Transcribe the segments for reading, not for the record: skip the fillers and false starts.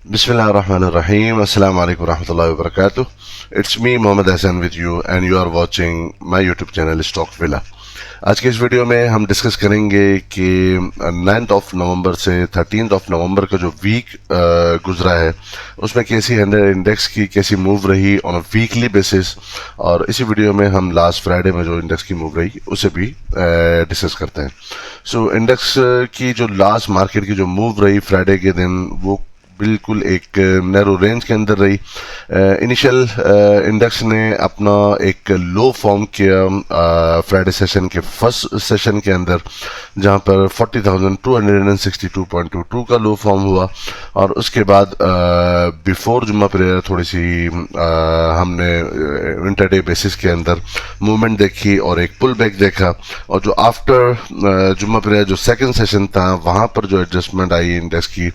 Bismillahirrahmanirrahim. Assalamu alaikum warahmatullahi wabarakatuh. It's me Mohammed Hassan with you and you are watching my YouTube channel Stock Villa. आज के इस video में हम discuss करेंगे कि 9th of November से 13th of November का जो वीक गुजरा है उसमें कैसी इंडेक्स की कैसी मूव रही ऑन अ वीकली बेसिस, और इसी वीडियो में हम लास्ट फ्राइडे में जो इंडेक्स की मूव रही उसे भी डिस्कस करते हैं। सो इंडेक्स की जो लास्ट मार्केट की जो मूव रही फ्राइडे के दिन वो बिल्कुल एक नैरो रेंज के अंदर रही। इनिशियल इंडेक्स ने अपना एक लो फॉर्म किया फ्राइडे सेशन के फर्स्ट सेशन के अंदर, जहां पर 40,262.22 का लो फॉर्म हुआ, और उसके बाद बिफोर जुम्मा प्रेयर थोड़ी सी हमने इंटरडे बेसिस के अंदर मूवमेंट देखी और एक पुल बैक देखा, और जो आफ्टर जुम्मा प्रेयर जो सेकंड सेशन था वहां पर जो एडजस्टमेंट आई इंडेक्स की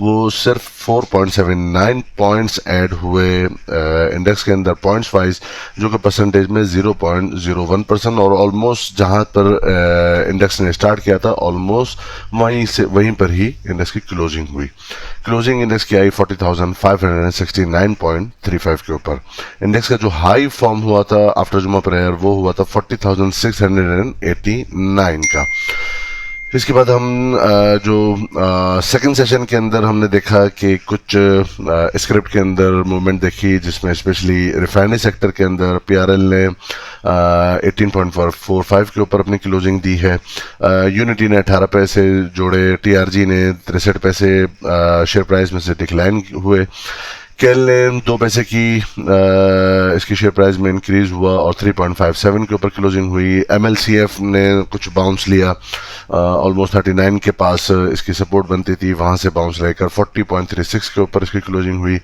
वो सिर्फ 4.79 पॉइंट्स ऐड हुए इंडेक्स के अंदर पॉइंट्स वाइज, जो कि परसेंटेज में 0.01%, और ऑलमोस्ट जहां पर इंडेक्स ने स्टार्ट किया था ऑलमोस्ट वहीं पर ही इंडेक्स की क्लोजिंग हुई। क्लोजिंग इंडेक्स की आई 40,569.35 के ऊपर। इंडेक्स का जो हाई फॉर्म हुआ था आफ्टर जुम्मा प्रेयर वो हुआ था 40,689 का। इसके बाद हम जो सेकंड सेशन के अंदर हमने देखा कि कुछ स्क्रिप्ट के अंदर मूवमेंट देखी, जिसमें स्पेशली रिफाइनरी सेक्टर के अंदर पीआरएल ने 18.45 के ऊपर अपनी क्लोजिंग दी है। यूनिटी ने 18 पैसे जोड़े, टीआरजी ने 63 पैसे शेयर प्राइस में से डिक्लाइन हुए। केल ने 2 पैसे की इसकी शेयर प्राइस में इंक्रीज हुआ और 3.57 के ऊपर क्लोजिंग हुई। एमएलसीएफ ने कुछ बाउंस लिया, ऑलमोस्ट 39 के पास इसकी सपोर्ट बनती थी, वहां से बाउंस लेकर 40.36 के ऊपर इसकी क्लोजिंग हुई।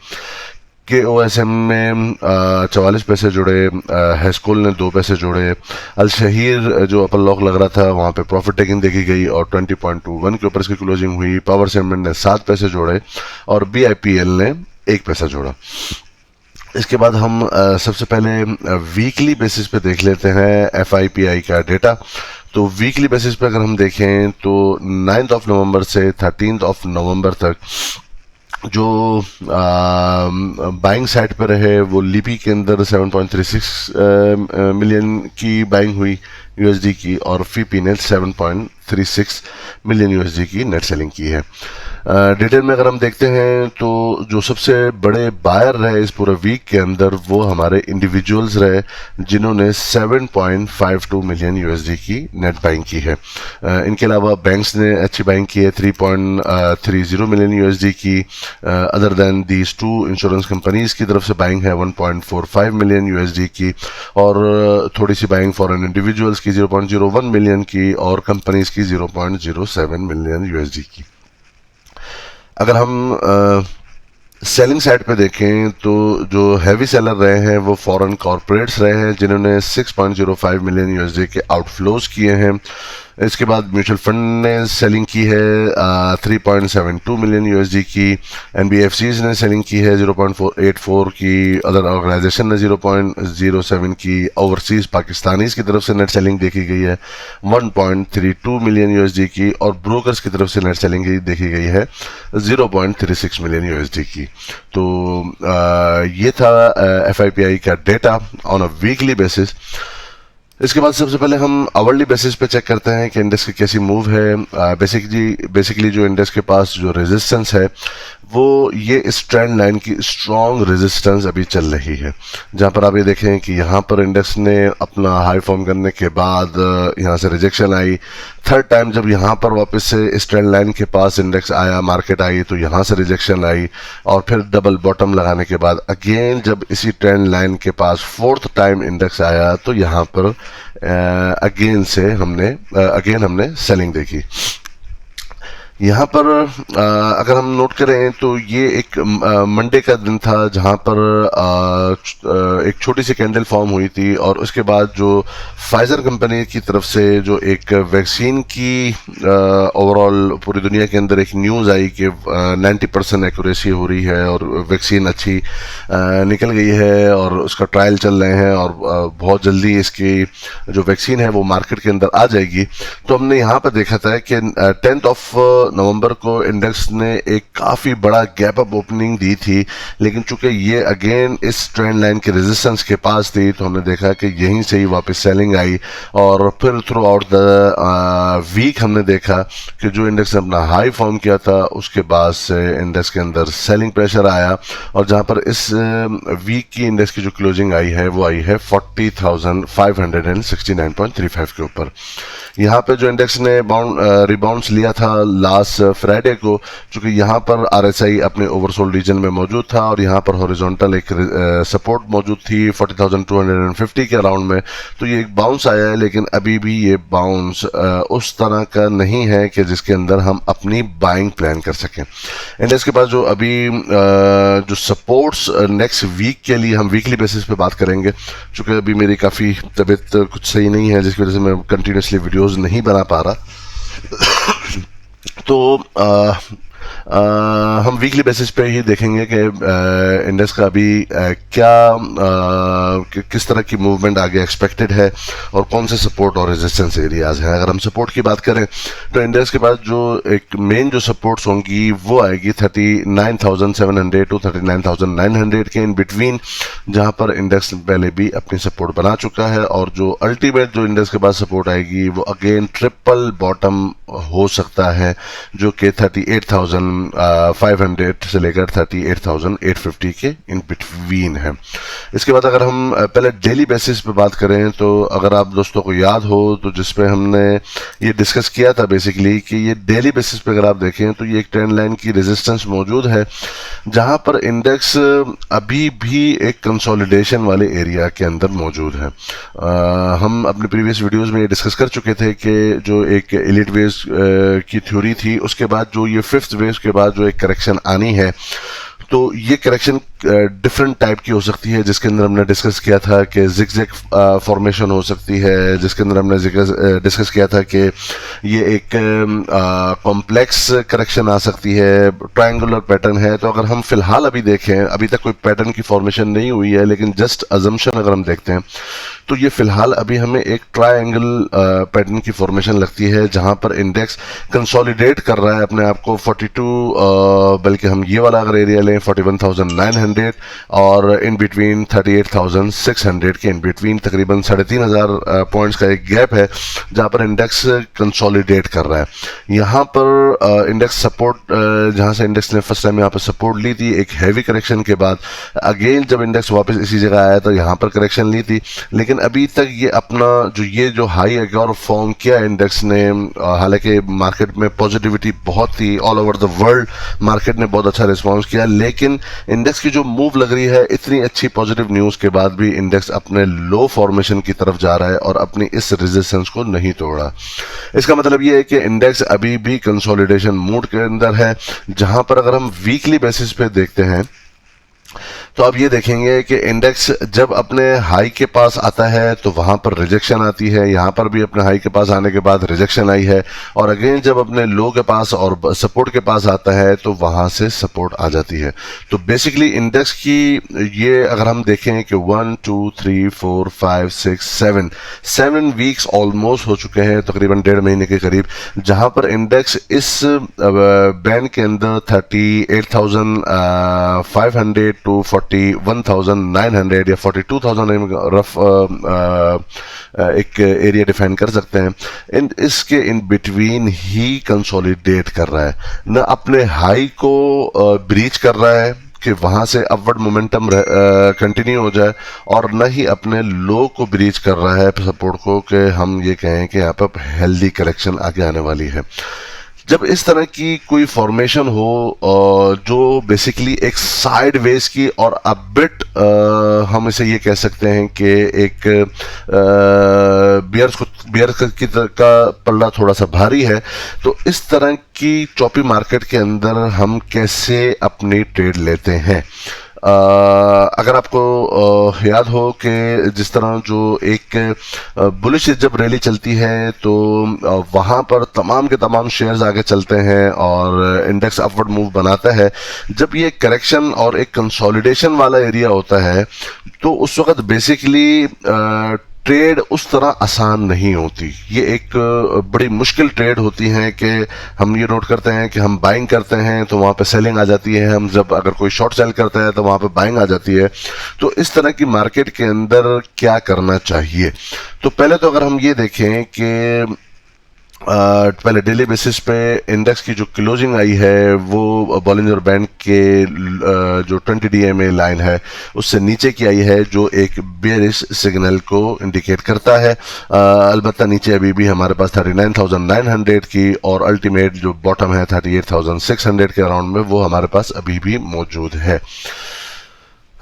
KOSM ने 44 पैसे जोड़े, हेस्कोल ने 2 पैसे जोड़े। अल शहीर जो अपर लॉक लग रहा था वहां पे प्रॉफिट टेकिंग देखी गई और 20.21 के ऊपर इसकी क्लोजिंग हुई। पावर सेगमेंट ने 7 पैसे जोड़े और BIPL ने 1 पैसा जोड़ा। इसके बाद हम सबसे पहले वीकली बेसिस पे देख लेते हैं FIPI का डेटा। तो वीकली बेसिस पे अगर हम देखें तो 9th ऑफ नवंबर से 13th ऑफ नवंबर तक जो बाइंग साइड पर रहे वो लिपी के अंदर 7.36 मिलियन की बाइंग हुई USD की, और फीपी ने 7.36 मिलियन USD की नेट सेलिंग की है। डिटेल में अगर हम देखते हैं तो जो सबसे बड़े बायर रहे इस पूरे वीक के अंदर वो हमारे इंडिविजुअल्स रहे, जिन्होंने 7.52 मिलियन USD की नेट बाइंग की है। इनके अलावा बैंक्स ने अच्छी बाइंग की है, 3.30 मिलियन USD की। Other than these two insurance companies की तरफ से बाइंग है 1.45 मिलियन USD की, और थोड़ी सी बाइंग फॉरेन इंडिविजुअल्स की 0.01 मिलियन की, और कंपनीज की 0.07 मिलियन USD की। अगर हम सेलिंग साइड पे देखें तो जो हैवी सेलर रहे हैं वो फॉरेन कॉर्पोरेट्स रहे हैं, जिन्होंने 6.05 मिलियन USD के आउटफ्लोज किए हैं। इसके बाद म्यूचुअल फंड ने सेलिंग की है 3.72 मिलियन USD की। NBFCs ने सेलिंग की है 0.84 की। अदर ऑर्गेनाइजेशन ने 0.07 की। ओवरसीज पाकिस्तानीज की तरफ से नेट सेलिंग देखी गई है 1.32 मिलियन USD की, और ब्रोकर्स की तरफ से नेट सेलिंग देखी गई है 0.36 मिलियन USD की। तो ये था FIPI का data on a weekly basis. इसके बाद सबसे पहले हम आवरली बेसिस पे चेक करते हैं कि इंडेक्स की कैसी मूव है। बेसिकली जो इंडेक्स के पास जो रेजिस्टेंस है वो ये इस ट्रेंड लाइन की स्ट्रॉन्ग रेजिस्टेंस अभी चल रही है, जहां पर आप ये देखें कि यहाँ पर इंडेक्स ने अपना हाई फॉर्म करने के बाद यहाँ से रिजेक्शन आई। थर्ड टाइम जब यहाँ पर वापस से इस ट्रेंड लाइन के पास इंडेक्स आया, मार्केट आई, तो यहाँ से रिजेक्शन आई, और फिर डबल बॉटम लगाने के बाद अगेन जब इसी ट्रेंड लाइन के पास फोर्थ टाइम इंडेक्स आया तो यहाँ पर अगेन हमने सेलिंग देखी। यहाँ पर अगर हम नोट करें तो ये एक मंडे का दिन था जहाँ पर एक छोटी सी कैंडल फॉर्म हुई थी, और उसके बाद जो फाइजर कंपनी की तरफ से जो एक वैक्सीन की ओवरऑल पूरी दुनिया के अंदर एक न्यूज़ आई कि 90% एक्यूरेसी हो रही है और वैक्सीन अच्छी निकल गई है और उसका ट्रायल चल रहे हैं और बहुत जल्दी इसकी जो वैक्सीन है वो मार्केट के अंदर आ जाएगी। तो हमने यहाँ पर देखा था कि 10th ऑफ नवंबर को इंडेक्स ने एक काफ़ी बड़ा गैप अप ओपनिंग दी थी, लेकिन चूंकि ये अगेन इस ट्रेंड लाइन के रेजिस्टेंस के पास थी तो हमने देखा कि यहीं से ही वापस सेलिंग आई और फिर थ्रू आउट द वीक हमने देखा कि जो इंडेक्स ने अपना हाई फॉर्म किया था उसके बाद से इंडेक्स के अंदर सेलिंग प्रेशर आया और जहां पर इस वीक की इंडेक्स की जो क्लोजिंग आई है वो आई है 40,569.35 के ऊपर। यहाँ पे जो इंडेक्स ने रिबाउंड्स लिया था लास्ट फ्राइडे को, चूंकि यहाँ पर आरएसआई अपने ओवरसोल्ड रीजन में मौजूद था और यहाँ पर हॉरिजॉन्टल एक सपोर्ट मौजूद थी 40,250 के अराउंड में, तो ये एक बाउंस आया है, लेकिन अभी भी ये बाउंस उस तरह का नहीं है कि जिसके अंदर हम अपनी बाइंग प्लान कर सकें। इंडेक्स के पास जो अभी जो सपोर्ट्स नेक्स्ट वीक के लिए हम वीकली बेसिस पे बात करेंगे, चूंकि अभी मेरी काफ़ी तबीयत कुछ सही नहीं है जिसकी वजह से मैं कंटिन्यूसली वीडियोस नहीं बना पा रहा तो हम वीकली बेसिस पे ही देखेंगे कि इंडेक्स का अभी किस तरह की मूवमेंट आगे एक्सपेक्टेड है और कौन से सपोर्ट और रेजिस्टेंस एरियाज हैं। अगर हम सपोर्ट की बात करें तो इंडेक्स के पास जो एक मेन जो सपोर्ट्स होंगी वो आएगी 39,700 टू 39,900 के इन बिटवीन, जहां पर इंडेक्स पहले भी अपनी सपोर्ट बना चुका है और जो अल्टीमेट जो इंडेक्स के पास सपोर्ट आएगी वो अगेन ट्रिपल बॉटम हो सकता है जो कि 38,500 से लेकर 38,850 के इन बिटवीन है। इसके बाद अगर हम पहले डेली बेसिस पे बात करें तो अगर आप दोस्तों को याद हो तो जिसपे हमने ये डिस्कस किया था बेसिकली कि ये डेली बेसिस पे अगर आप देखें तो ये एक ट्रेंड लाइन की रेजिस्टेंस मौजूद है जहां पर इंडेक्स अभी भी एक कंसोलिडेशन वाले एरिया के अंदर मौजूद है। हम अपने प्रीवियस वीडियोस में ये डिस्कस कर चुके थे कि जो एक एलिट वेव्स की थ्योरी थी उसके बाद जो ये फिफ्थ वेव के बाद जो एक करेक्शन आनी है, तो ये करेक्शन डिफरेंट टाइप की हो सकती है, जिसके अंदर हमने डिस्कस किया था कि जिगजैग फॉर्मेशन हो सकती है, जिसके अंदर हमने डिस्कस किया था कि ये एक कॉम्प्लेक्स करेक्शन आ सकती है, ट्रायंगुलर पैटर्न है। तो अगर हम फिलहाल अभी देखें, अभी तक कोई पैटर्न की फॉर्मेशन नहीं हुई है, लेकिन जस्ट अजम्पशन अगर हम देखते हैं तो ये फिलहाल अभी हमें एक ट्रायंगल पैटर्न की फॉर्मेशन लगती है जहां पर इंडेक्स कंसोलिडेट कर रहा है अपने आप को 42 बल्कि हम ये वाला अगर एरिया लें 41,900 और इन बिटवीन 38,600 के इन बिटवीन तकरीबन 3,500 पॉइंट्स का एक गैप है जहां पर इंडेक्स कंसोलिडेट कर रहा है। यहाँ पर इंडेक्स सपोर्ट जहां से इंडेक्स ने फर्स्ट टाइम यहाँ पर सपोर्ट ली थी एक हैवी करेक्शन के बाद, अगेन जब इंडेक्स वापस इसी जगह आया तो यहाँ पर करेक्शन ली थी, लेकिन अभी तक ये अपना जो हाई एक और फॉर्म किया इंडेक्स ने, हालांकि मार्केट में पॉजिटिविटी बहुत थी, all over the world market ने बहुत अच्छा रिस्पांस किया, लेकिन इंडेक्स की जो मूव लग रही है इतनी अच्छी पॉजिटिव न्यूज के बाद भी इंडेक्स अपने लो फॉर्मेशन की तरफ जा रहा है और अपनी इस रेजिस्टेंस को नहीं तोड़ा। इसका मतलब ये है कि इंडेक्स अभी भी कंसोलिडेशन मूड के अंदर है, जहां पर अगर हम वीकली बेसिस पे देखते हैं तो आप ये देखेंगे कि इंडेक्स जब अपने हाई के पास आता है तो वहां पर रिजेक्शन आती है, यहां पर भी अपने हाई के पास आने के बाद रिजेक्शन आई है, और अगेन जब अपने लो के पास और सपोर्ट के पास आता है तो वहां से सपोर्ट आ जाती है। तो बेसिकली इंडेक्स की ये अगर हम देखें कि 1 2 3 4 5 6 7 वीक्स ऑलमोस्ट हो चुके हैं, तकरीबन 1.5 महीने के करीब, जहां पर इंडेक्स इस बैंड के अंदर 38,500 टू 41,900 या 42,000 रफ एक एरिया डिफाइन कर सकते हैं। इसके इन बिटवीन ही कंसोलिडेट कर रहा है, न अपने हाई को ब्रीच कर रहा है कि वहां से अपवर्ड मोमेंटम कंटिन्यू हो जाए, और न ही अपने लो को ब्रीच कर रहा है सपोर्ट को कि हम ये कहें कि यहाँ पर हेल्दी करेक्शन आगे आने वाली है। जब इस तरह की कोई फॉर्मेशन हो जो बेसिकली एक साइड वेज की और अबिट हम इसे ये कह सकते हैं कि एक बियर का पल्ला थोड़ा सा भारी है, तो इस तरह की चॉपी मार्केट के अंदर हम कैसे अपनी ट्रेड लेते हैं। अगर आपको याद हो कि जिस तरह जो एक बुलिश जब रैली चलती है तो वहां पर तमाम के तमाम शेयर्स आगे चलते हैं और इंडेक्स अपवर्ड मूव बनाता है। जब ये करेक्शन और एक कंसोलिडेशन वाला एरिया होता है तो उस वक्त बेसिकली ट्रेड उस तरह आसान नहीं होती। ये एक बड़ी मुश्किल ट्रेड होती है कि हम ये नोट करते हैं कि हम बाइंग करते हैं तो वहाँ पे सेलिंग आ जाती है, हम जब अगर कोई शॉर्ट सेल करता है तो वहाँ पे बाइंग आ जाती है। तो इस तरह की मार्केट के अंदर क्या करना चाहिए? तो पहले तो अगर हम ये देखें कि पहले डेली बेसिस पे इंडेक्स की जो क्लोजिंग आई है वो बॉलिंजर बैंड के जो 20 DMA लाइन है उससे नीचे की आई है, जो एक बेरिश सिग्नल को इंडिकेट करता है। अलबत्ता नीचे अभी भी हमारे पास 39,900 की और अल्टीमेट जो बॉटम है 38,600 के अराउंड में वो हमारे पास अभी भी मौजूद है।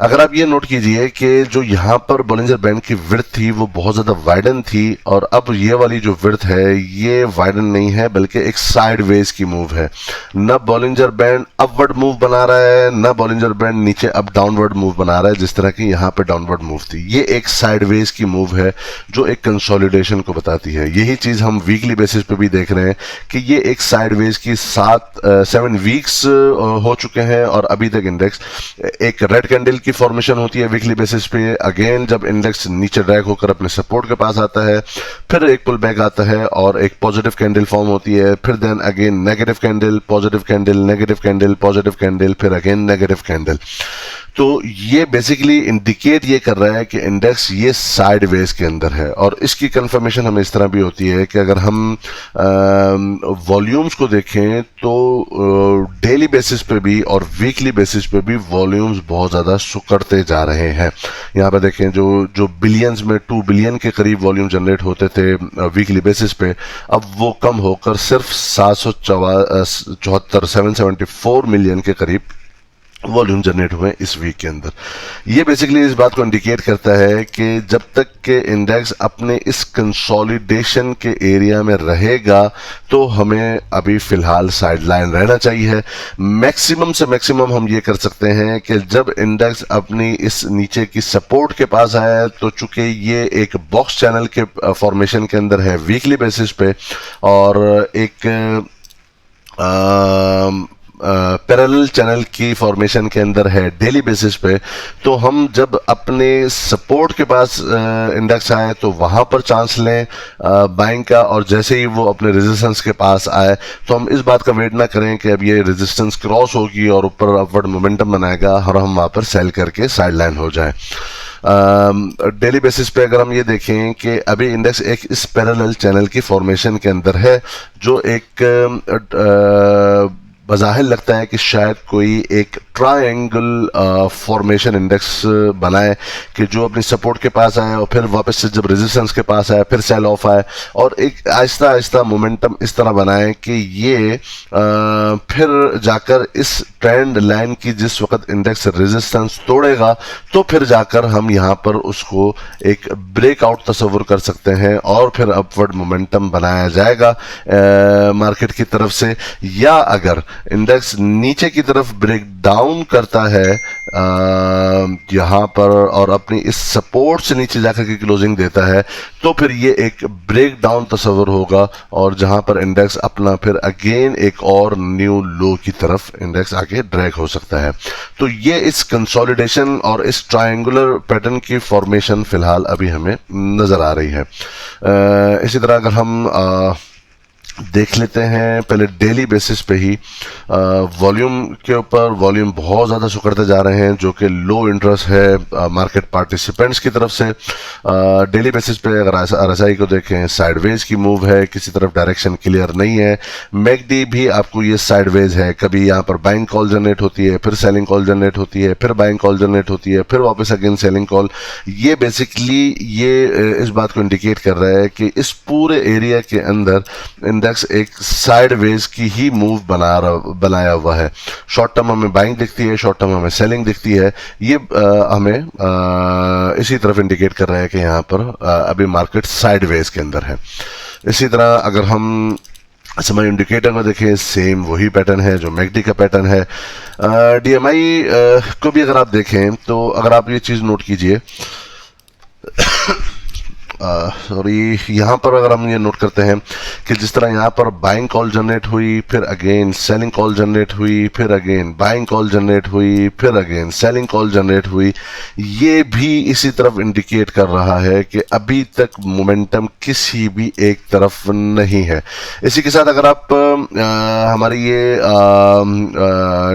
अगर आप ये नोट कीजिए कि जो यहाँ पर बॉलिंजर बैंड की विड्थ थी वो बहुत ज्यादा वाइडन थी, और अब ये वाली जो विड्थ है ये वाइडन नहीं है बल्कि एक साइडवेज की मूव है। न बॉलिंजर बैंड अपवर्ड मूव बना रहा है, न बॉलिंजर बैंड नीचे अप डाउनवर्ड मूव बना रहा है जिस तरह की यहाँ पे डाउनवर्ड मूव थी। ये एक साइडवेज की मूव है जो एक कंसोलिडेशन को बताती है। यही चीज हम वीकली बेसिस पे भी देख रहे हैं कि ये एक साइडवेज की 7 वीक्स हो चुके हैं और अभी तक इंडेक्स एक रेड कैंडल की फॉर्मेशन होती है वीकली बेसिस पे। अगेन जब इंडेक्स नीचे ड्रैग होकर अपने सपोर्ट के पास आता है, फिर एक पुल बैक आता है और एक पॉजिटिव कैंडल फॉर्म होती है, फिर then again negative candle, positive candle, negative candle, positive candle, फिर अगेन नेगेटिव कैंडल। तो ये बेसिकली इंडिकेट ये कर रहा है कि इंडेक्स ये साइडवेज के अंदर है। और इसकी कंफर्मेशन हमें इस तरह भी होती है कि अगर हम वॉल्यूम्स को देखें तो डेली बेसिस पे भी और वीकली बेसिस पे भी वॉल्यूम्स बहुत ज़्यादा सुकड़ते जा रहे हैं। यहाँ पे देखें जो बिलियंस में 2 बिलियन के करीब वॉल्यूम जनरेट होते थे वीकली बेसिस पे, अब वो कम होकर सिर्फ 774 मिलियन के करीब वॉल्यूम जनरेट हुए इस वीक के अंदर। ये बेसिकली इस बात को इंडिकेट करता है कि जब तक के इंडेक्स अपने इस कंसोलिडेशन के एरिया में रहेगा तो हमें अभी फिलहाल साइडलाइन रहना चाहिए। मैक्सिमम से मैक्सिमम हम ये कर सकते हैं कि जब इंडेक्स अपनी इस नीचे की सपोर्ट के पास आया, तो चूंकि ये एक बॉक्स चैनल के फॉर्मेशन के अंदर है वीकली बेसिस पे और एक पैरेलल चैनल की फॉर्मेशन के अंदर है डेली बेसिस पे, तो हम जब अपने सपोर्ट के पास इंडेक्स आए तो वहां पर चांस लें बाइंग का, और जैसे ही वो अपने रेजिस्टेंस के पास आए तो हम इस बात का वेट ना करें कि अब ये रेजिस्टेंस क्रॉस होगी और ऊपर अपवर्ड मोमेंटम बनाएगा और हम वहां पर सेल करके साइडलाइन हो जाए। डेली बेसिस पे अगर हम ये देखें कि अभी इंडेक्स एक इस पैरेलल चैनल की फॉर्मेशन के अंदर है, जो एक बज़ाहिर लगता है कि शायद कोई एक ट्रायंगल फॉर्मेशन इंडेक्स बनाए कि जो अपनी सपोर्ट के पास आए और फिर वापस से जब रेजिस्टेंस के पास आए फिर सेल ऑफ आए, और एक आहिस्ता आहिस्ता मोमेंटम इस तरह बनाए कि ये फिर जाकर इस ट्रेंड लाइन की जिस वक्त इंडेक्स रेजिस्टेंस तोड़ेगा तो फिर जाकर हम यहाँ पर उसको एक ब्रेकआउट तस्वुर कर सकते हैं और फिर अपवर्ड मोमेंटम बनाया जाएगा मार्केट की तरफ से। या अगर इंडेक्स नीचे की तरफ ब्रेक डाउन करता है यहाँ पर और अपनी इस सपोर्ट से नीचे जाकर के क्लोजिंग देता है, तो फिर ये एक ब्रेक डाउन तस्वर होगा और जहां पर इंडेक्स अपना फिर अगेन एक और न्यू लो की तरफ इंडेक्स आगे ड्रैग हो सकता है। तो ये इस कंसोलिडेशन और इस ट्रायंगुलर पैटर्न की फॉर्मेशन फिलहाल अभी हमें नजर आ रही है। इसी तरह अगर हम देख लेते हैं पहले डेली बेसिस पे ही वॉल्यूम के ऊपर, वॉल्यूम बहुत ज़्यादा सुकड़ते जा रहे हैं जो कि लो इंटरेस्ट है मार्केट पार्टिसिपेंट्स की तरफ से। डेली बेसिस पे अगर RSI को देखें साइडवेज की मूव है, किसी तरफ डायरेक्शन क्लियर नहीं है। मैकडी भी आपको ये साइडवेज है, कभी यहाँ पर बाइंग कॉल जनरेट होती है, फिर सेलिंग कॉल जनरेट होती है, फिर बाइंग कॉल जनरेट होती है, फिर वापस अगेन सेलिंग कॉल। ये बेसिकली ये इस बात को इंडिकेट कर रहा है कि इस पूरे एरिया के अंदर इंडेक्स एक साइडवेज की ही मूव बनाया हुआ है। शॉर्ट टर्म हमें बाइंग दिखती है, शॉर्ट टर्म हमें सेलिंग दिखती है। ये हमें इसी तरफ इंडिकेट कर रहा है कि यहाँ पर अभी मार्केट साइडवेज के अंदर है। इसी तरह अगर हम समय इंडिकेटर में देखें सेम वही पैटर्न है जो मैकडी का पैटर्न है। DMI को भी अगर आप देखें तो अगर आप ये चीज नोट कीजिए सॉरी, यहाँ पर अगर हम ये नोट करते हैं कि जिस तरह यहाँ पर बाइंग कॉल जनरेट हुई, फिर अगेन सेलिंग कॉल जनरेट हुई, फिर अगेन बाइंग कॉल जनरेट हुई, फिर अगेन सेलिंग कॉल जनरेट हुई, ये भी इसी तरफ इंडिकेट कर रहा है कि अभी तक मोमेंटम किसी भी एक तरफ नहीं है। इसी के साथ अगर आप हमारी ये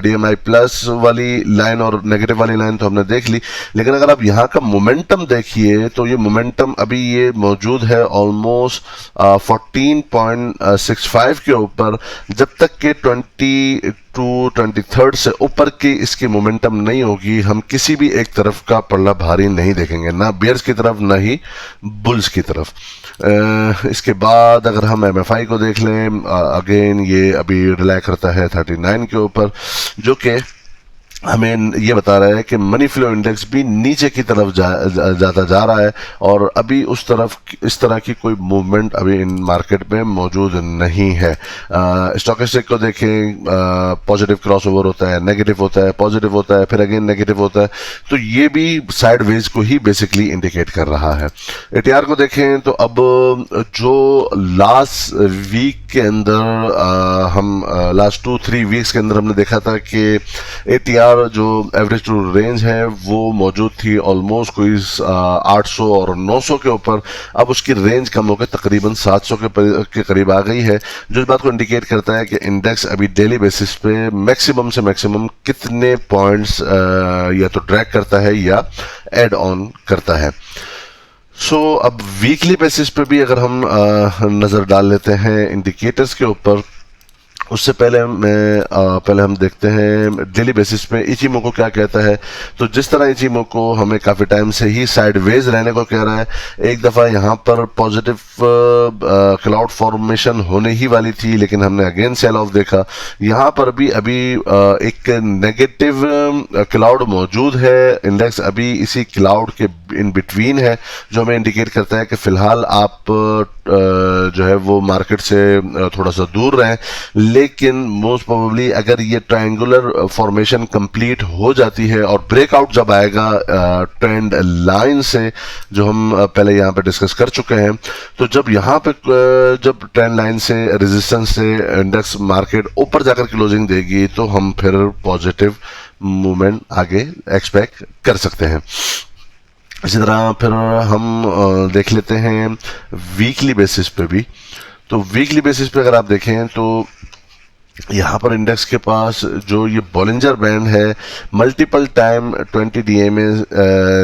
DMI प्लस वाली लाइन और नेगेटिव वाली लाइन तो हमने देख ली, लेकिन अगर आप यहाँ का मोमेंटम देखिए तो ये मोमेंटम अभी ये मौजूद है ऑलमोस्ट 14.65 के ऊपर। जब तक के 23rd से ऊपर की इसकी मोमेंटम नहीं होगी, हम किसी भी एक तरफ का पल्ला भारी नहीं देखेंगे, ना बियर्स की तरफ ना ही बुल्स की तरफ। इसके बाद अगर हम MFI को देख लें, अगेन ये अभी रिलाई करता है 39 के ऊपर, जो कि हमें ये बता रहा है कि मनी फ्लो इंडेक्स भी नीचे की तरफ जाता जा रहा है और अभी उस तरफ इस तरह की कोई मूवमेंट अभी इन मार्केट में मौजूद नहीं है। स्टॉकेस्टिक को देखें, पॉजिटिव क्रॉसओवर होता है, नेगेटिव होता है, पॉजिटिव होता है, फिर अगेन नेगेटिव होता है, तो ये भी साइडवेज को ही बेसिकली इंडिकेट कर रहा है। ATR को देखें तो अब जो लास्ट वीक के अंदर हम लास्ट 2-3 वीक्स के अंदर हमने देखा था कि ATR जो एवरेज टू रेंज है वो मौजूद थी ऑलमोस्ट कोई 800 और 900 के ऊपर, अब उसकी रेंज कम होकर तकरीबन 700 के करीब आ गई है, जो इस बात को इंडिकेट करता है कि इंडेक्स अभी डेली बेसिस पे मैक्सिमम से मैक्सिमम कितने पॉइंट्स या तो ड्रैग करता है या एड ऑन करता है। अब वीकली बेसिस पे भी अगर हम नज़र डाल लेते हैं इंडिकेटर्स के ऊपर, उससे पहले हम देखते हैं डेली बेसिस पे इचिमोको क्या कहता है। तो जिस तरह इचिमोको हमें काफ़ी टाइम से ही साइडवेज रहने को कह रहा है, एक दफ़ा यहाँ पर पॉजिटिव क्लाउड फॉर्मेशन होने ही वाली थी, लेकिन हमने अगेन सेल ऑफ देखा। यहाँ पर भी अभी एक नेगेटिव क्लाउड मौजूद है, इंडेक्स अभी इसी क्लाउड के इन बिटवीन है, जो हमें इंडिकेट करता है कि फ़िलहाल आप जो है वो मार्केट से थोड़ा सा दूर रहें, लेकिन मोस्ट प्रोबेबली अगर ये ट्रायंगुलर फॉर्मेशन कंप्लीट हो जाती है और ब्रेकआउट जब आएगा ट्रेंड लाइन से, जो हम पहले यहाँ पे डिस्कस कर चुके हैं, तो जब यहाँ पे जब ट्रेंड लाइन से रेजिस्टेंस से इंडेक्स मार्केट ऊपर जाकर क्लोजिंग देगी, तो हम फिर पॉजिटिव मूवमेंट आगे एक्सपेक्ट कर सकते हैं। इसी तरह फिर हम देख लेते हैं वीकली बेसिस पे भी। तो वीकली बेसिस पे अगर आप देखें तो यहाँ पर इंडेक्स के पास जो ये बॉलिंजर बैंड है, मल्टीपल टाइम 20 DMA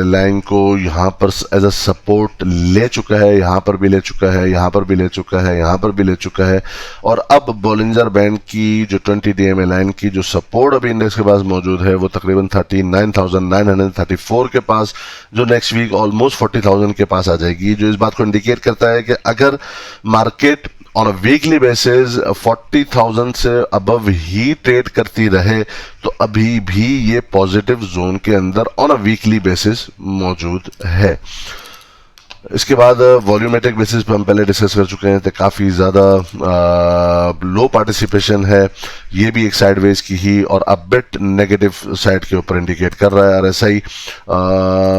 लाइन को यहाँ पर एज अ सपोर्ट ले चुका है, यहाँ पर भी ले चुका है, यहाँ पर भी ले चुका है, यहाँ पर भी ले चुका है, और अब बॉलिंजर बैंड की जो 20 DMA लाइन की जो सपोर्ट अभी इंडेक्स के पास मौजूद है वो तकरीबन 39,934 के पास, जो नेक्स्ट वीक ऑलमोस्ट 40,000 के पास आ जाएगी, जो इस बात को इंडिकेट करता है कि अगर market on a weekly basis 40,000 से अबव ही ट्रेड करती रहे तो अभी भी ये पॉजिटिव जोन के अंदर ऑन अ वीकली बेसिस मौजूद है। इसके बाद वॉल्यूमेट्रिक बेसिस पे हम पहले डिस्कस कर चुके हैं, तो काफ़ी ज़्यादा लो पार्टिसिपेशन है, ये भी एक साइडवेज की ही और अब बिट नेगेटिव साइड के ऊपर इंडिकेट कर रहा है। RSI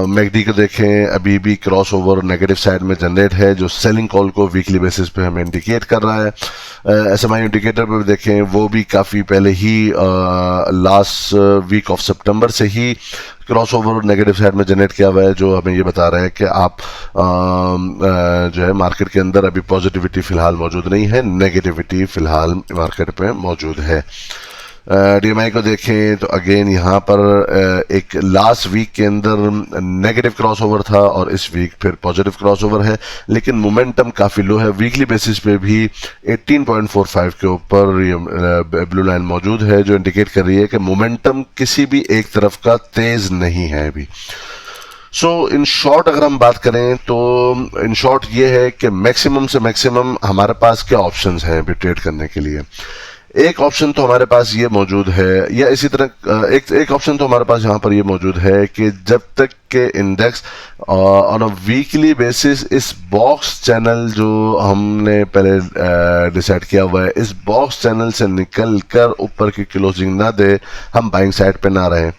मैकडी को देखें, अभी भी क्रॉस ओवर नेगेटिव साइड में जनरेट है, जो सेलिंग कॉल को वीकली बेसिस पे हमें इंडिकेट कर रहा है। SMI इंडिकेटर पर भी देखें, वो भी काफ़ी पहले ही लास्ट वीक ऑफ सितंबर से ही क्रॉस ओवर नेगेटिव साइड में जनरेट किया हुआ है, जो हमें ये बता रहा है कि आप जो है मार्केट के अंदर अभी पॉजिटिविटी फिलहाल मौजूद नहीं है, नेगेटिविटी फिलहाल मार्केट पे मौजूद है। DMI को देखें तो अगेन यहाँ पर एक लास्ट वीक के अंदर नेगेटिव क्रॉसओवर था और इस वीक फिर पॉजिटिव क्रॉसओवर है, लेकिन मोमेंटम काफ़ी लो है। वीकली बेसिस पे भी 18.45 के ऊपर ये ब्लू लाइन मौजूद है, जो इंडिकेट कर रही है कि मोमेंटम किसी भी एक तरफ का तेज नहीं है अभी। इन शॉर्ट अगर हम बात करें तो इन शॉर्ट ये है कि मैक्सिमम से मैक्सिमम हमारे पास क्या ऑप्शंस हैं अभी ट्रेड करने के लिए। एक ऑप्शन तो हमारे पास ये मौजूद है, या इसी तरह एक ऑप्शन तो हमारे पास यहाँ पर ये मौजूद है कि जब तक के index on a weekly basis इस बॉक्स चैनल जो हमने पहले डिसाइड किया हुआ है, इस बॉक्स चैनल से निकल कर ऊपर की क्लोजिंग ना दे, हम बाइंग साइड पे ना रहें।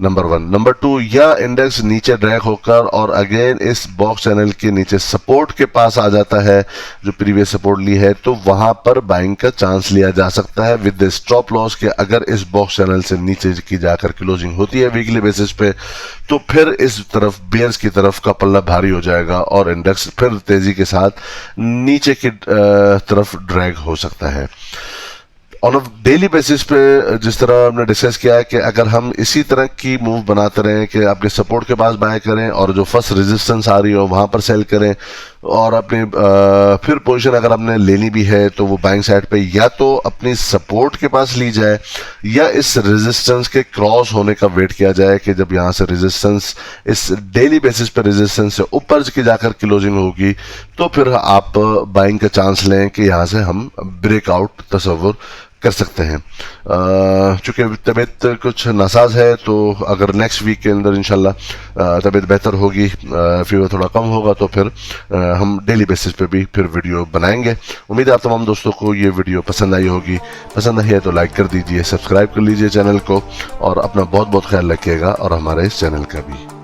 नंबर 1। नंबर 2, या इंडेक्स नीचे ड्रैग होकर और अगेन इस बॉक्स चैनल के नीचे सपोर्ट के पास आ जाता है, जो प्रीवियस सपोर्ट ली है, तो वहां पर बाइंग का चांस लिया जा सकता है विद स्टॉप लॉस के अगर इस बॉक्स चैनल से नीचे की जाकर क्लोजिंग होती है वीकली बेसिस पे, तो फिर इस तरफ बेयर्स की तरफ का पल्ला भारी हो जाएगा और इंडेक्स फिर तेजी के साथ नीचे की तरफ ड्रैग हो सकता है। ऑन अ डेली बेसिस पे जिस तरह हमने डिस्कस किया है कि अगर हम इसी तरह की मूव बनाते रहें कि अपने सपोर्ट के पास बाय करें और जो फर्स्ट रेजिस्टेंस आ रही हो वहां पर सेल करें, और अपनी फिर पोजीशन अगर हमने लेनी भी है तो वो बाइंग साइड पे या तो अपनी सपोर्ट के पास ली जाए या इस रेजिस्टेंस के क्रॉस होने का वेट किया जाए कि जब यहाँ से रेजिस्टेंस इस डेली बेसिस पे रेजिस्टेंस से ऊपर की जाकर क्लोजिंग होगी तो फिर आप बाइंग का चांस लें कि यहाँ से हम ब्रेकआउट तस्वुर कर सकते हैं। चूंकि तबीयत कुछ नासाज है तो अगर नेक्स्ट वीक के अंदर इंशाल्लाह तबीयत बेहतर होगी, फीवर थोड़ा कम होगा, तो फिर हम डेली बेसिस पे भी फिर वीडियो बनाएंगे। उम्मीद है आप तमाम दोस्तों को ये वीडियो पसंद आई होगी। पसंद आई है तो लाइक कर दीजिए, सब्सक्राइब कर लीजिए चैनल को और अपना बहुत बहुत ख्याल रखिएगा और हमारे इस चैनल का भी।